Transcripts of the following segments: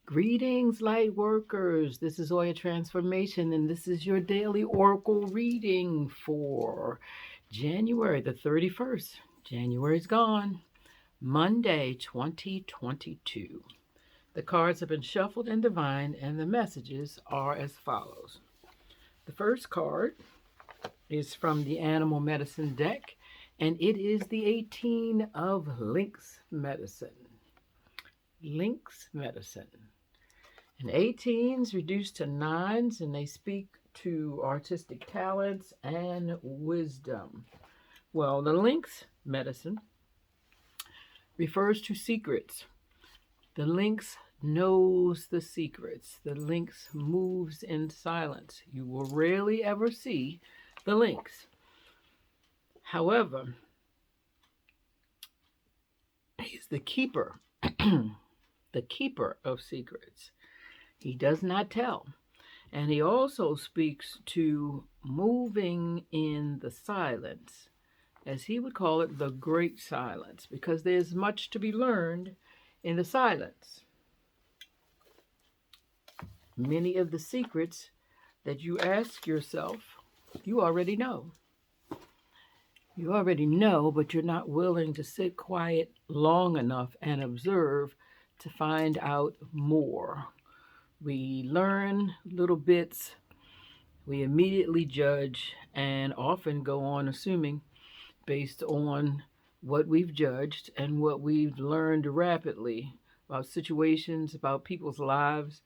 Greetings, light workers. This is Oya Transformation, and this is your daily Oracle reading for January the 31st. January's gone. Monday, 2022. The cards have been shuffled and divined, and the messages are as follows. The first card is from the Animal Medicine deck, and it is the 18 of Lynx Medicine. Lynx Medicine. And 18s reduced to 9s, and they speak to artistic talents and wisdom. Well, the lynx medicine refers to secrets. The lynx knows the secrets. The lynx moves in silence. You will rarely ever see the lynx. However, he's the keeper, the keeper of secrets. He does not tell. And he also speaks to moving in the silence, as he would call it, the great silence, because there's much to be learned in the silence. Many of the secrets that you ask yourself, you already know. You already know, but you're not willing to sit quiet long enough and observe to find out more. We learn little bits, we immediately judge, and often go on assuming based on what we've judged and what we've learned rapidly about situations, about people's lives,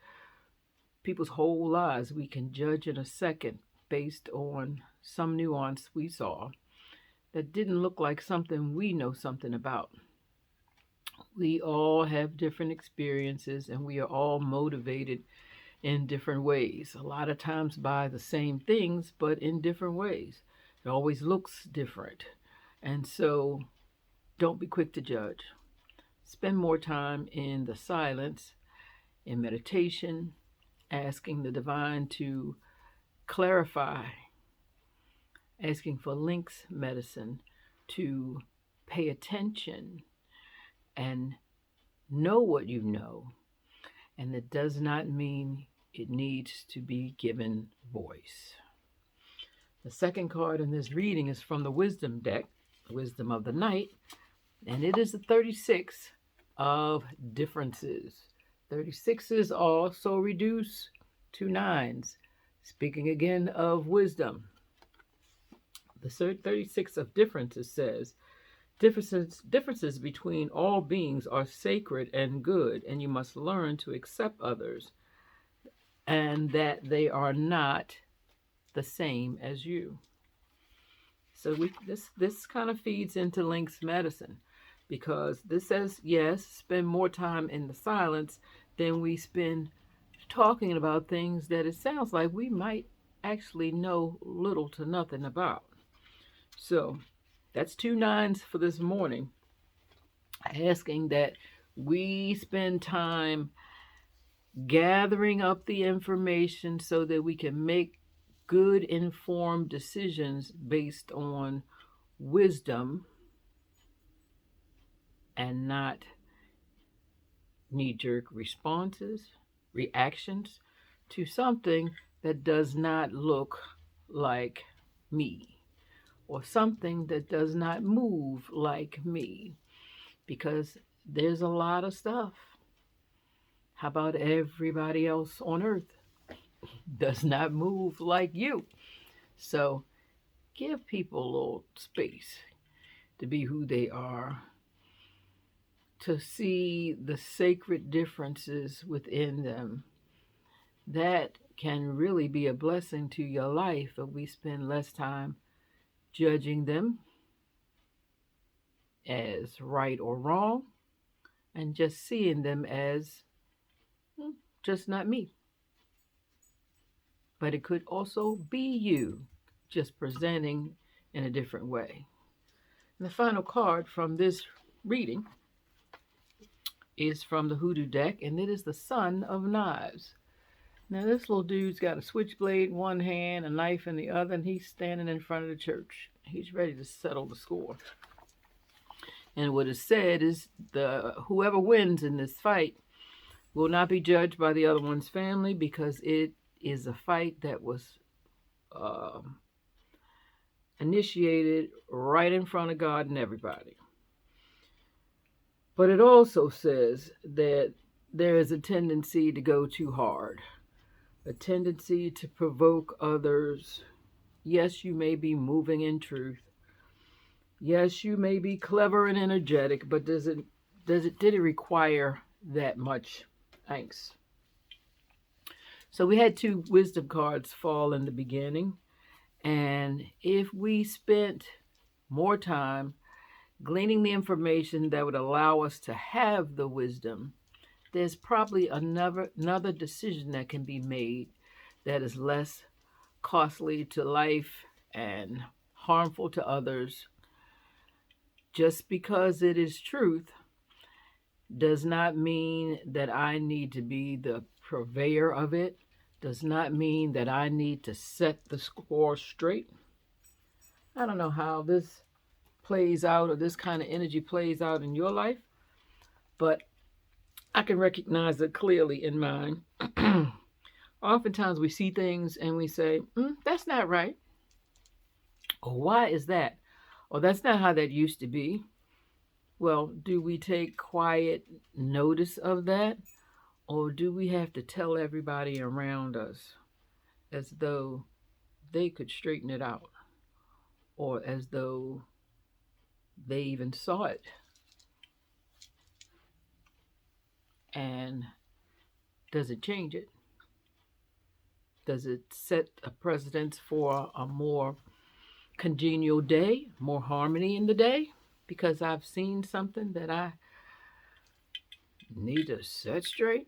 people's whole lives. We can judge in a second based on some nuance we saw that didn't look like something we know something about. We all have different experiences, and we are all motivated in different ways. A lot of times by the same things, but in different ways. It always looks different. And so don't be quick to judge. Spend more time in the silence, in meditation, asking the divine to clarify, asking for lynx medicine to pay attention and know what you know. And it does not mean it needs to be given voice. The second card in this reading is from the Wisdom deck, Wisdom of the Night, and it is the 36 of differences. 36s also reduce to 9s. Speaking again of wisdom, the 36 of differences says, differences between all beings are sacred and good, and you must learn to accept others and that they are not the same as you. So this kind of feeds into Lynx medicine, because this says, yes, spend more time in the silence than we spend talking about things that it sounds like we might actually know little to nothing about. So that's 2 9s for this morning, asking that we spend time gathering up the information so that we can make good informed decisions based on wisdom and not knee-jerk reactions to something that does not look like me, or something that does not move like me, because there's a lot of stuff. How about everybody else on earth does not move like you? So give people a little space to be who they are, to see the sacred differences within them. That can really be a blessing to your life if we spend less time judging them as right or wrong and just seeing them as just not me. But it could also be you, just presenting in a different way. And the final card from this reading is from the Hoodoo deck, and it is the Son of Knives. Now, this little dude's got a switchblade in one hand, a knife in the other, and he's standing in front of the church. He's ready to settle the score. And what is said is whoever wins in this fight will not be judged by the other one's family because it is a fight that was um initiated right in front of God and everybody. But it also says that there is a tendency to go too hard, a tendency to provoke others. Yes, you may be moving in truth. Yes, you may be clever and energetic, but did it require that much angst? So we had two wisdom cards fall in the beginning, and if we spent more time gleaning the information that would allow us to have the wisdom, there's probably another decision that can be made that is less costly to life and harmful to others. Just because it is truth does not mean that I need to be the purveyor of it, does not mean that I need to set the score straight. I don't know how this plays out or this kind of energy plays out in your life, but I can recognize it clearly in mine. Oftentimes we see things and we say, that's not right. Or why is that? Or that's not how that used to be. Well, do we take quiet notice of that? Or do we have to tell everybody around us as though they could straighten it out? Or as though they even saw it? And does it change it? Does it set a precedence for a more congenial day, more harmony in the day? Because I've seen something that I need to set straight?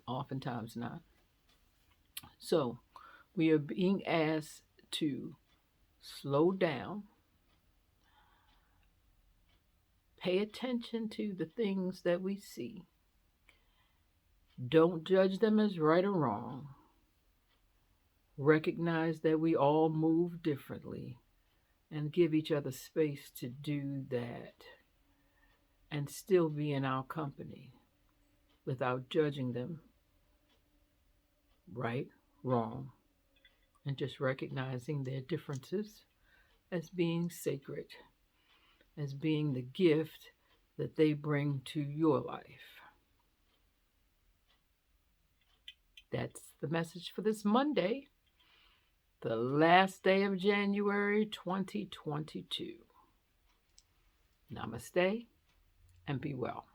Oftentimes not. So we are being asked to slow down, pay attention to the things that we see. Don't judge them as right or wrong. Recognize that we all move differently and give each other space to do that and still be in our company without judging them right, wrong, and just recognizing their differences as being sacred, as being the gift that they bring to your life. That's the message for this Monday, the last day of January 2022. Namaste and be well.